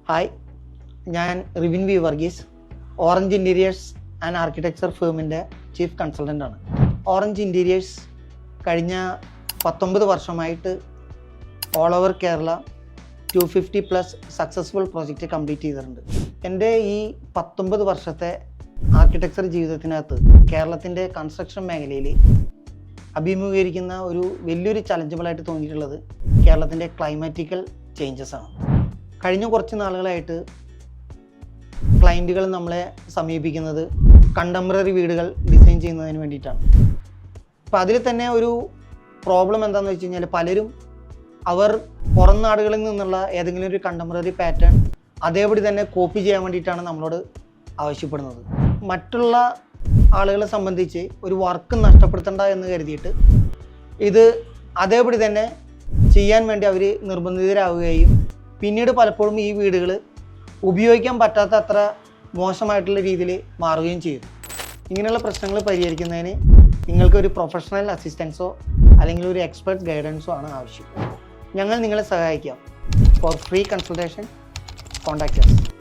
Hi, ഞാൻ Rivin V Varghese, Orange Interiors and architecture ഫേമിൻ്റെ chief consultant ആണ്. ഓറഞ്ച് ഇൻറ്റീരിയേഴ്സ് കഴിഞ്ഞ 19 വർഷമായിട്ട് all over Kerala 250+ successful project complete ചെയ്തിട്ടുണ്ട്. എൻ്റെ ഈ 19 വർഷത്തെ ആർക്കിടെക്ചർ ജീവിതത്തിനകത്ത് കേരളത്തിൻ്റെ കൺസ്ട്രക്ഷൻ മേഖലയിൽ അഭിമുഖീകരിക്കുന്ന ഒരു വലിയൊരു ചലഞ്ചബിളായിട്ട് തോന്നിയിട്ടുള്ളത് കേരളത്തിൻ്റെ ക്ലൈമാറ്റിക്കൽ ചേഞ്ചസ് ആണ്. കഴിഞ്ഞ കുറച്ച് നാളുകളായിട്ട് ക്ലയൻറ്റുകൾ നമ്മളെ സമീപിക്കുന്നത് കണ്ടംപററി വീടുകൾ ഡിസൈൻ ചെയ്യുന്നതിന് വേണ്ടിയിട്ടാണ്. അപ്പോൾ അതിൽ തന്നെ ഒരു പ്രോബ്ലം എന്താണെന്ന് വെച്ച് കഴിഞ്ഞാൽ പലരും അവർ പുറം നാടുകളിൽ നിന്നുള്ള ഏതെങ്കിലും ഒരു കണ്ടംപററി പാറ്റേൺ അതേപടി തന്നെ കോപ്പി ചെയ്യാൻ വേണ്ടിയിട്ടാണ് നമ്മളോട് ആവശ്യപ്പെടുന്നത്. മറ്റുള്ള ആളുകളെ സംബന്ധിച്ച് ഒരു വർക്ക് നഷ്ടപ്പെടുത്തണ്ട എന്ന് കരുതിയിട്ട് ഇത് അതേപടി തന്നെ ചെയ്യാൻ വേണ്ടി അവർ നിർബന്ധിതരാവുകയും പിന്നീട് പലപ്പോഴും ഈ വീടുകൾ ഉപയോഗിക്കാൻ പറ്റാത്ത അത്ര മോശമായിട്ടുള്ള രീതിയിൽ മാറുകയും ചെയ്തു. ഇങ്ങനെയുള്ള പ്രശ്നങ്ങൾ പരിഹരിക്കുന്നതിന് നിങ്ങൾക്കൊരു പ്രൊഫഷണൽ അസിസ്റ്റൻസോ അല്ലെങ്കിൽ ഒരു എക്സ്പെർട്ട് ഗൈഡൻസോ ആണ് ആവശ്യം. ഞങ്ങൾ നിങ്ങളെ സഹായിക്കാം. Four free consultation contact us.